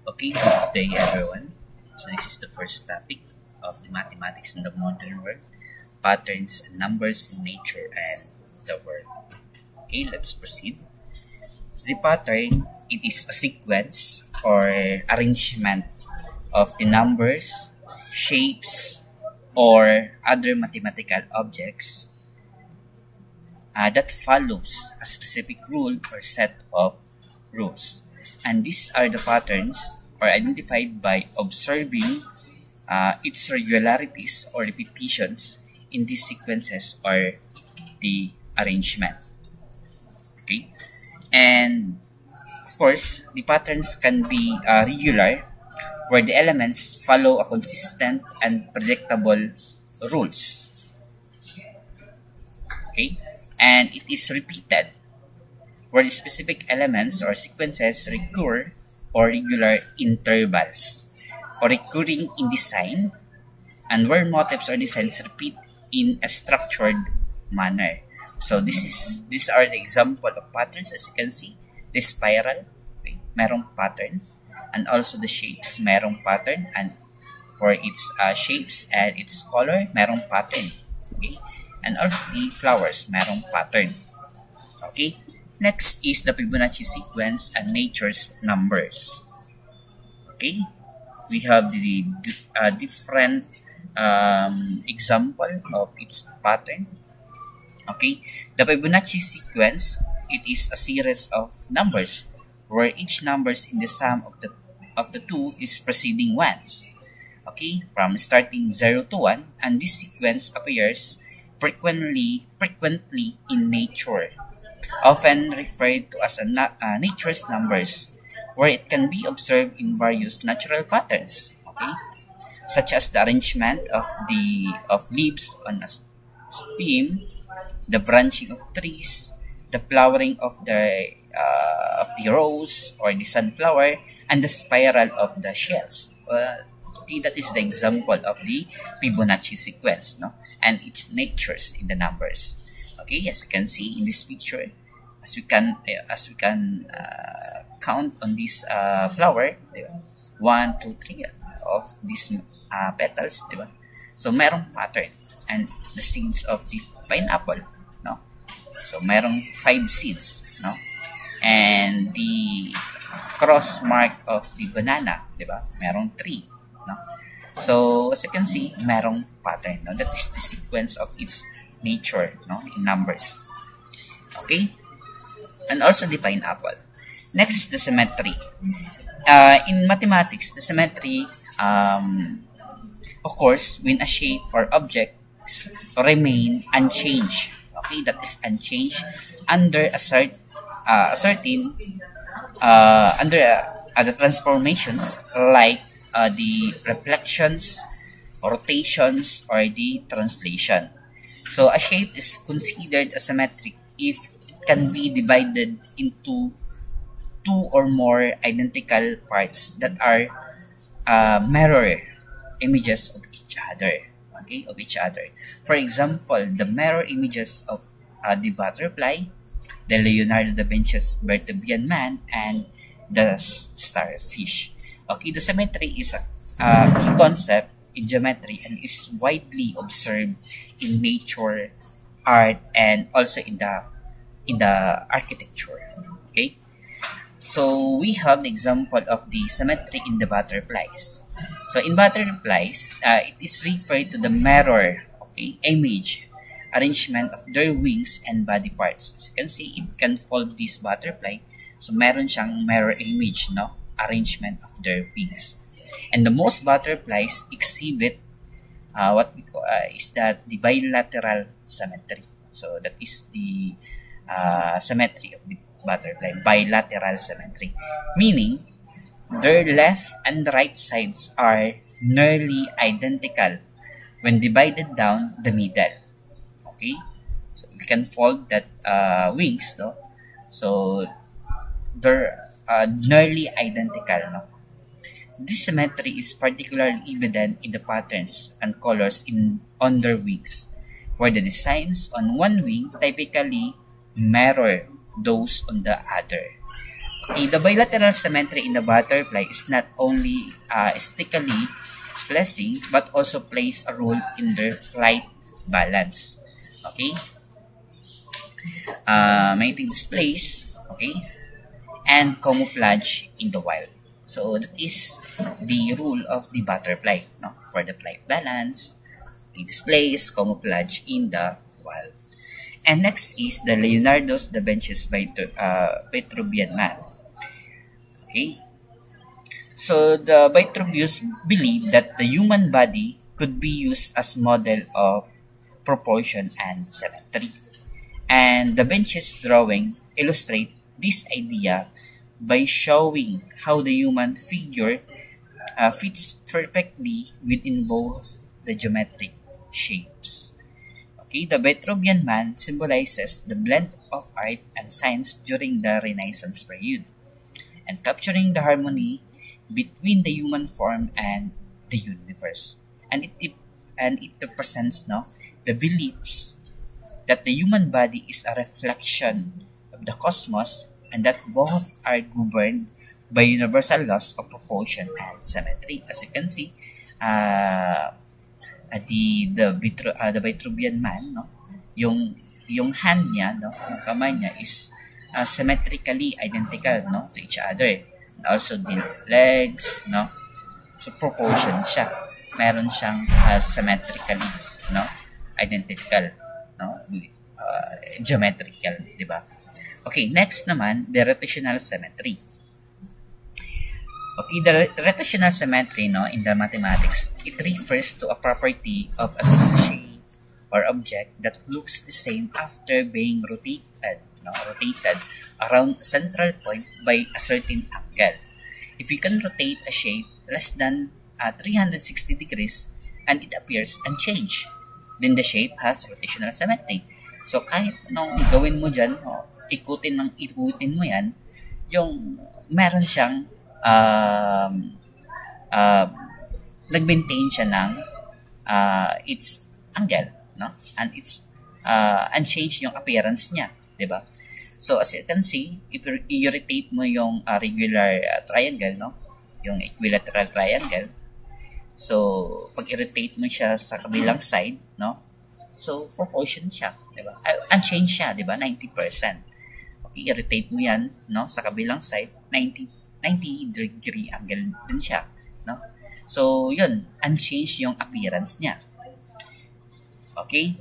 Okay, good day everyone. So this is the first topic of the mathematics in the modern world, patterns and numbers in nature and the world. Okay, let's proceed. So the pattern, it is a sequence or arrangement of the numbers, shapes, or other mathematical objects that follows a specific rule or set of rules. And these are the patterns are identified by observing its regularities or repetitions in these sequences or the arrangement. Okay, and of course, the patterns can be regular, where the elements follow a consistent and predictable rules. Okay, and it is repeated, where the specific elements or sequences recur or regular intervals, or recurring in design, and where motifs or designs repeat in a structured manner. So these are the example of patterns. As you can see, the spiral, okay, merong pattern, and also the shapes, merong pattern, and for its shapes and its color, merong pattern. Okay, and also the flowers, merong pattern. Okay. Next is the Fibonacci sequence and nature's numbers. Okay, we have the different example of its pattern. Okay, the Fibonacci sequence, it is a series of numbers where each numbers in the sum of the two is preceding ones. Okay, from starting 0 to 1, and this sequence appears frequently in nature, often referred to as nature's numbers, where it can be observed in various natural patterns, okay, such as the arrangement of leaves on a stem, the branching of trees, the flowering of the rose or the sunflower, and the spiral of the shells. Okay, that is the example of the Fibonacci sequence, no, and its natures in the numbers. Okay, as you can see in this picture, as we can count on this flower, diba? 1, 2, 3 of these petals, diba? So merong pattern, and the seeds of the pineapple, no? So merong 5 seeds, no? And the cross mark of the banana, diba? Merong 3, no? So as you can see, merong pattern, no? That is the sequence of its nature, no, in numbers. Okay, and also the pineapple. Next, the symmetry. In mathematics, the symmetry of course when a shape or object remain unchanged. Okay, that is unchanged under a certain the transformations, like the reflections, rotations, or the translation. So a shape is considered asymmetric if it can be divided into two or more identical parts that are mirror images of each other. Okay, of each other. For example, the mirror images of the butterfly, the Leonardo da Vinci's Birth of Man, and the starfish. Okay, the symmetry is a key concept in geometry and is widely observed in nature, art, and also in the architecture. Okay, so we have the example of the symmetry in the butterflies. So in butterflies, it is referred to the mirror, okay, image arrangement of their wings and body parts. As you can see, it can fold this butterfly, so meron siyang mirror image, no, arrangement of their wings. And the most butterflies exhibit what we call is that the bilateral symmetry. So that is the symmetry of the butterfly, bilateral symmetry, meaning their left and right sides are nearly identical when divided down the middle. Okay, so we can fold that wings, no, so they're nearly identical, no. This symmetry is particularly evident in the patterns and colors on their wings, where the designs on one wing typically mirror those on the other. Okay, the bilateral symmetry in the butterfly is not only aesthetically pleasing but also plays a role in their flight balance. Okay, mating displays, okay, and camouflage in the wild. So that is the rule of the butterfly, no? For the flight balance, the displays, camouflage in the wild. And next is the Leonardo da Vinci's Vitruvian Man. Okay, so the Vitruvius believed that the human body could be used as model of proportion and symmetry. And Da Vinci's drawing illustrate this idea by showing how the human figure fits perfectly within both the geometric shapes. Okay, the Vitruvian Man symbolizes the blend of art and science during the Renaissance period, and capturing the harmony between the human form and the universe. And it represents, no, the beliefs that the human body is a reflection of the cosmos and that both are governed by universal laws of proportion and symmetry. As you can see, the Vitruvian Man, no, yung hand niya, no, yung kamay niya is symmetrically identical, no, to each other. Also the legs, no, so proportion siya. Meron siyang symmetrically, no, identical, no, geometrical, di ba? Okay, next naman, the rotational symmetry. Okay, the rotational symmetry, no, in the mathematics, it refers to a property of a shape or object that looks the same after being rotated around a central point by a certain angle. If you can rotate a shape less than 360 degrees and it appears unchanged, then the shape has rotational symmetry. So kahit anong gawin mo dyan, ikutin mo yan, yung meron siyang nag-maintain siya ng its angle, no? And it's unchanged yung appearance niya, di ba? So as you can see, if you rotate mo yung regular triangle, no, yung equilateral triangle, so pag i-rotate mo siya sa kabilang side, no, so proportion siya, di ba? Unchanged siya, di ba? 90%. Okay, i-rotate mo yan, no, sa kabilang side, 90 degree angle din siya, no? So yun, unchanged yung appearance niya. Okay?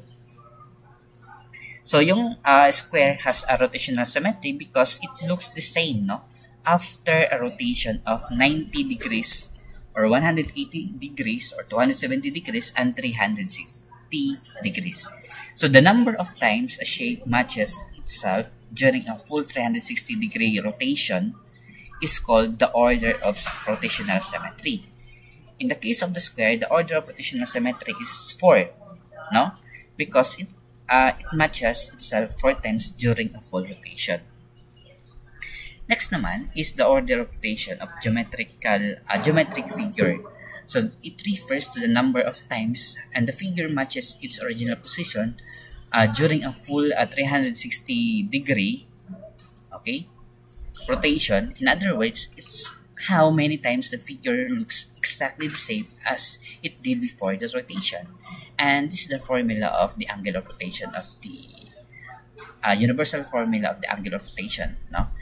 So, yung square has a rotational symmetry because it looks the same, no, after a rotation of 90 degrees or 180 degrees or 270 degrees and 360 degrees. So, the number of times a shape matches itself during a full 360 degree rotation is called the order of rotational symmetry. In the case of the square, the order of rotational symmetry is 4, no, because it matches itself 4 times during a full rotation. Next naman is the order of rotation of geometric figure. So it refers to the number of times and the figure matches its original position during a full 360 degree, okay, rotation. In other words, it's how many times the figure looks exactly the same as it did before the rotation. And this is the formula of the angle of rotation of the universal formula of the angle of rotation. No,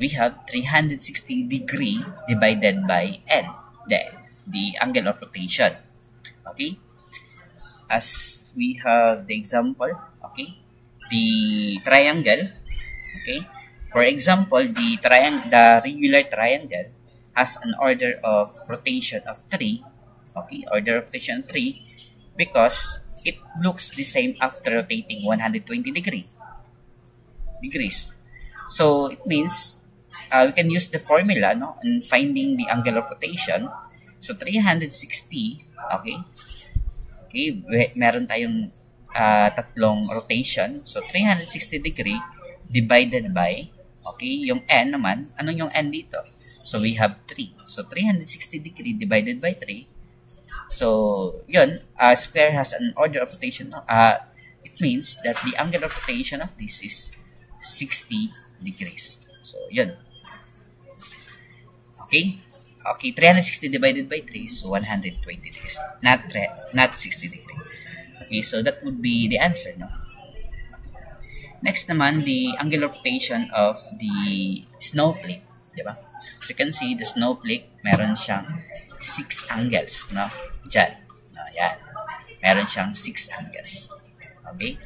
we have 360 degree divided by n, the angle of rotation. Okay, as we have the example. Okay, the triangle. Okay, for example, the regular triangle has an order of rotation of 3. Okay, order of rotation 3. Because it looks the same after rotating 120 degrees. So it means we can use the formula, no, in finding the angle of rotation. So 360, okay, meron tayong tatlong rotation. So 360 degree divided by, okay, yung n naman, anong yung n dito? So we have 3. So 360 degree divided by 3. So, yun, square has an order of rotation. It means that the angle of rotation of this is 60 degrees. So, yun. Okay? Okay, 360 divided by 3 is 120 degrees, not 60 degrees. Okay, so that would be the answer, no? Next naman, the angular rotation of the snowflake, di ba? So you can see the snowflake, meron siyang 6 angles, no? Diyan. No, yan. Meron siyang 6 angles. Okay?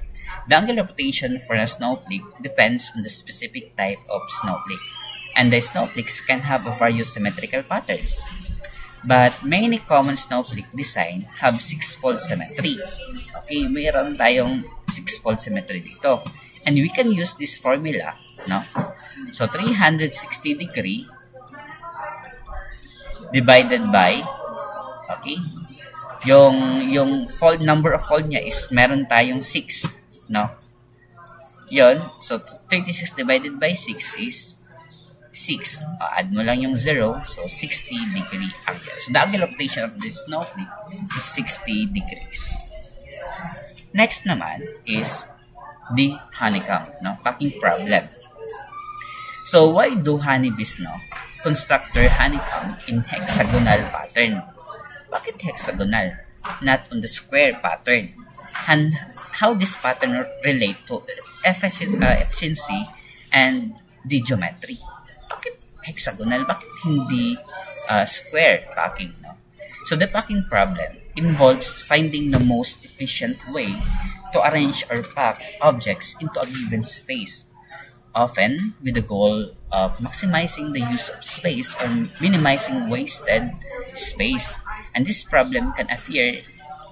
The angular rotation for a snowflake depends on the specific type of snowflake. And the snowflakes can have various symmetrical patterns. But many common snowflake design have 6-fold symmetry. Okay, mayroon tayong 6-fold symmetry dito. And we can use this formula, no? So 360 degree divided by, okay, yung fold, number of fold niya is meron tayong 6, no? Yon, so 36 divided by 6 is 6. Add mo lang yung 0, so 60 degree angle. So the angular rotation of this snowflake is 60 degrees. Next naman is the honeycomb, no? Packing problem. So why do honeybees, no, construct their honeycomb in hexagonal pattern? Bakit hexagonal, not on the square pattern? And how this pattern relate to efficiency and the geometry? Bakit hexagonal? Bakit hindi square packing, no? So the packing problem involves finding the most efficient way to arrange or pack objects into a given space, often with the goal of maximizing the use of space or minimizing wasted space. And this problem can appear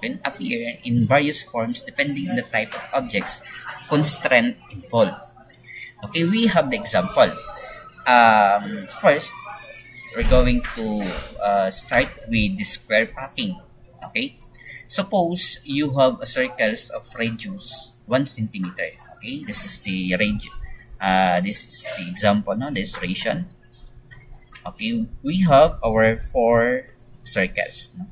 in various forms depending on the type of objects constraint involved. Okay, we have the example. First, we're going to start with the square packing. Okay, suppose you have a circles of radius 1 centimeter. Okay, this is the radius. This is the example, no, the illustration. Okay, we have our 4 circles, no?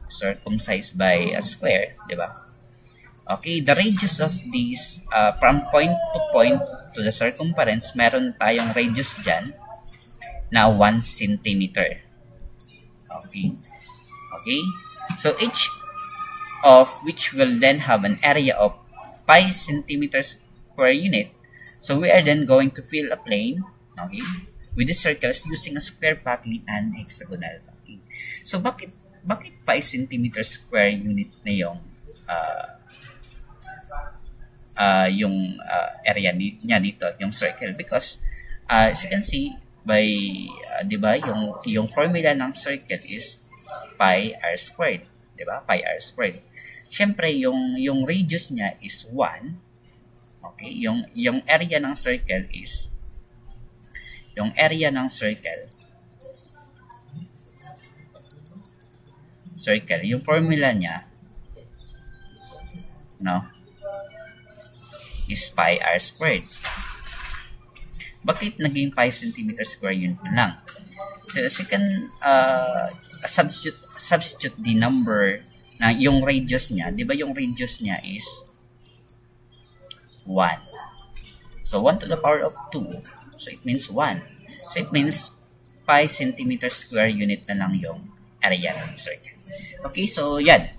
Circumcised by a square, di ba? Okay, the radius of these from point to the circumference, meron tayong radius dyan na 1 centimeter. Okay. Okay. So each of which will then have an area of 5 centimeters per unit. So we are then going to fill a plane, okay, with the circles using a square packing and hexagonal packing. So bakit 5 centimeters square unit na yung area niya dito, yung circle? Because as you can see by di ba, yung formula ng circle is pi r squared, di ba? Pi r squared. Syempre yung radius niya is 1. Okay, yung area ng circle is yung formula niya, no, is pi r squared. Bakit naging 5 cm square unit na lang? So as you can substitute the number na yung radius niya, di ba yung radius niya is 1. So 1 to the power of 2. So it means 1. So it means 5 cm square unit na lang yung area ng circle. Okay, so yan.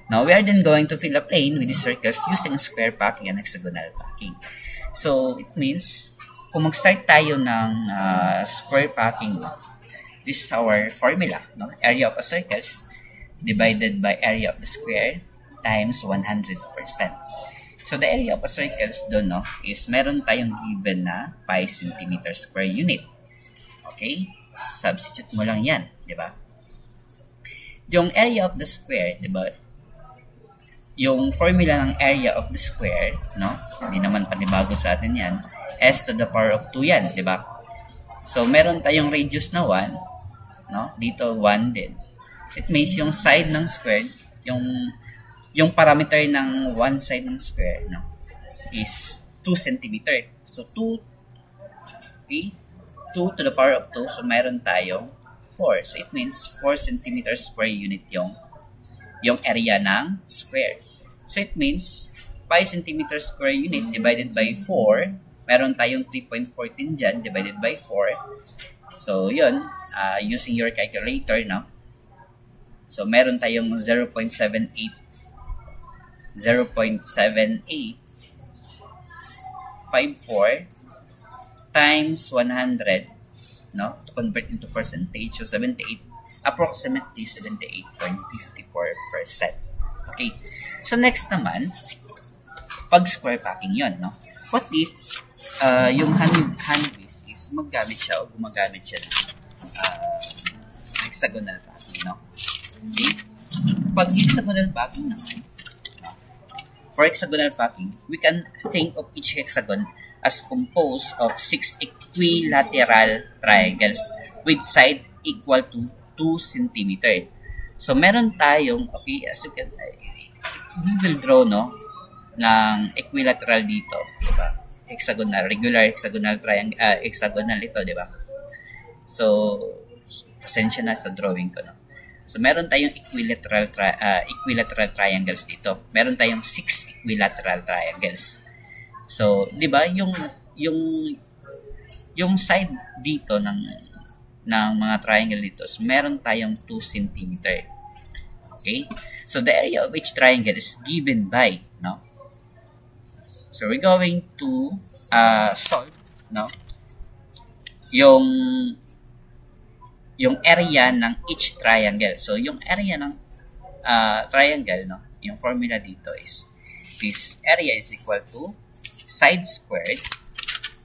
Now we are then going to fill a plane with the circles using square packing and hexagonal packing. So it means kung mag-start tayo ng square packing, this is our formula, no? Area of a circles divided by area of the square times 100%. So the area of a circles doon, no, is meron tayong given na 5 cm square unit. Okay? Substitute mo lang yan, di ba? Yung area of the square, di ba? Yung formula ng area of the square, no? Hindi naman panibago sa atin yan. S to the power of 2 yan, di ba? So meron tayong radius na 1, no? Dito 1 din. So it means yung side ng square, yung parameter ng one side ng square, no, is 2 cm. So 2, okay, 2 to the power of 2, so meron tayong 4. So it means 4 cm square unit yung area ng square. So it means 5 cm square unit divided by 4, meron tayong 3.14 dyan divided by 4 So, yun, using your calculator, no? So, meron tayong 0.54 times 100, no? To convert into percentage, so approximately 78.54%. Okay. So, next naman, pag square packing yun, no? What if yung Honeybees is gumagamit siya ng hexagonal packing, no? Okay? Pag hexagonal packing naman, no? For hexagonal packing, we can think of each hexagon as composed of 6 equilateral triangles with side equal to 2 cm. So, meron tayong, okay, as you can, we will draw, no, ng equilateral dito, di ba? Hexagonal, regular hexagonal triangle, hexagonal ito, di ba? So, pasensya na sa drawing ko, no? So, meron tayong equilateral triangles dito. Meron tayong 6 equilateral triangles. So, di ba, yung side dito ng mga triangle dito, so meron tayong 2 cm. Okay? So, the area of each triangle is given by, no? So, we're going to solve, no? Yung area ng each triangle. So, yung area ng triangle, no? Yung formula dito is, this area is equal to side squared,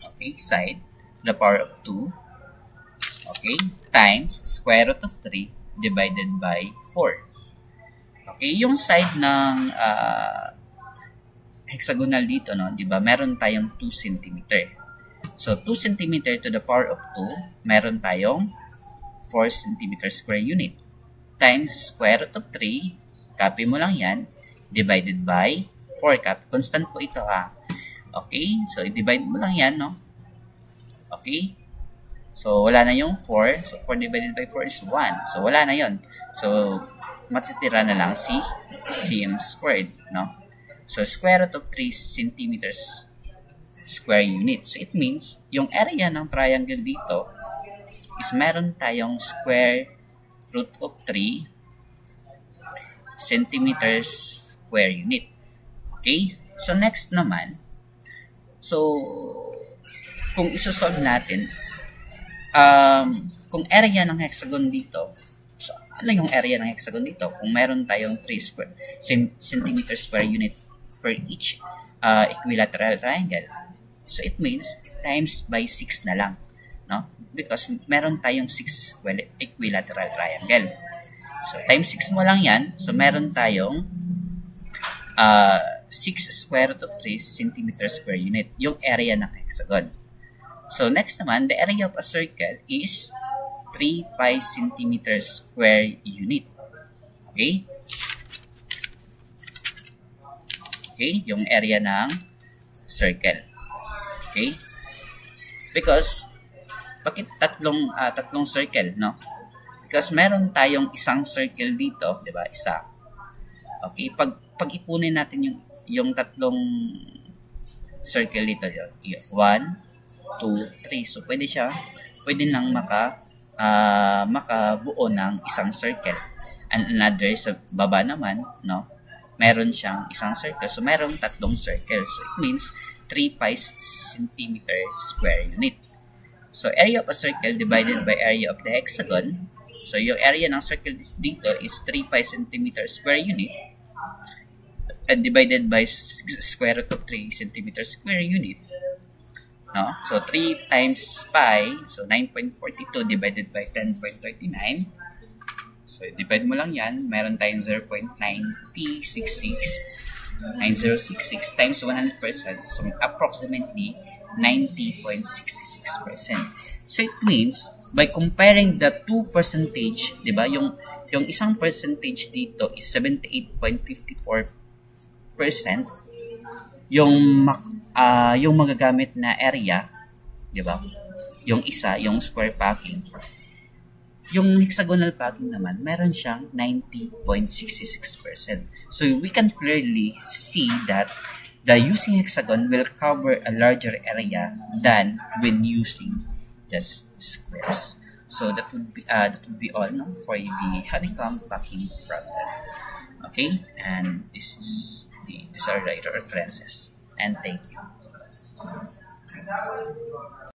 okay, side to the power of 2, okay, times square root of 3 divided by 4. Okay, yung side ng hexagonal dito, no, di ba, meron tayong 2 cm. So, 2 cm to the power of 2, meron tayong 4 cm square unit times square root of 3, copy mo lang yan, divided by 4, constant po ito, ha. Okay, so i-divide mo lang yan, no? Okay, so wala na yung 4, so 4 divided by 4 is 1, so wala na yon. So, matitira na lang si cm squared, no? So, square root of 3 centimeters square unit. So, it means, yung area ng triangle dito is meron tayong square root of 3 centimeters square unit. Okay? So, next naman, so, kung isosolve natin, kung area ng hexagon dito, so, ano yung area ng hexagon dito? Kung meron tayong 3 centimeter square unit per each equilateral triangle. So, it means, times by 6 na lang, no? Because meron tayong 6 equilateral triangle. So, times 6 mo lang yan. So, meron tayong 6 square root of 3 centimeter square unit, yung area ng hexagon. So, next naman, the area of a circle is 3 pi centimeter square unit. Okay? Okay? Yung area ng circle. Okay? Because, bakit tatlong circle, no? Because meron tayong isang circle dito, di ba? Isa. Okay? Pag ipunin natin yung tatlong circle dito, 1, 2, 3. So, pwede nang makabuo ng isang circle. And another, sa baba naman, no? Meron siyang isang circle. So, meron tatlong circle. So, it means 3 pi centimeter square unit. So, area of a circle divided by area of the hexagon. So, yung area ng circle dito is 3 pi centimeter square unit. And divided by square root of 3 centimeter square unit. No? So, 3 times pi, so 9.42 divided by 10.39. So, divide mo lang yan. Meron tayong 0.9066 times 100%. So, approximately 90.66%. So, it means, by comparing the two percentage, di ba, yung isang percentage dito is 78.54%, yung magagamit na area, di ba, yung isa, yung square packing, yung hexagonal packing naman, meron siyang 90.66%. So, we can clearly see that the using hexagon will cover a larger area than when using just squares. So that would be all, no, for the honeycomb packing problem. Okay, and these are the references. And thank you.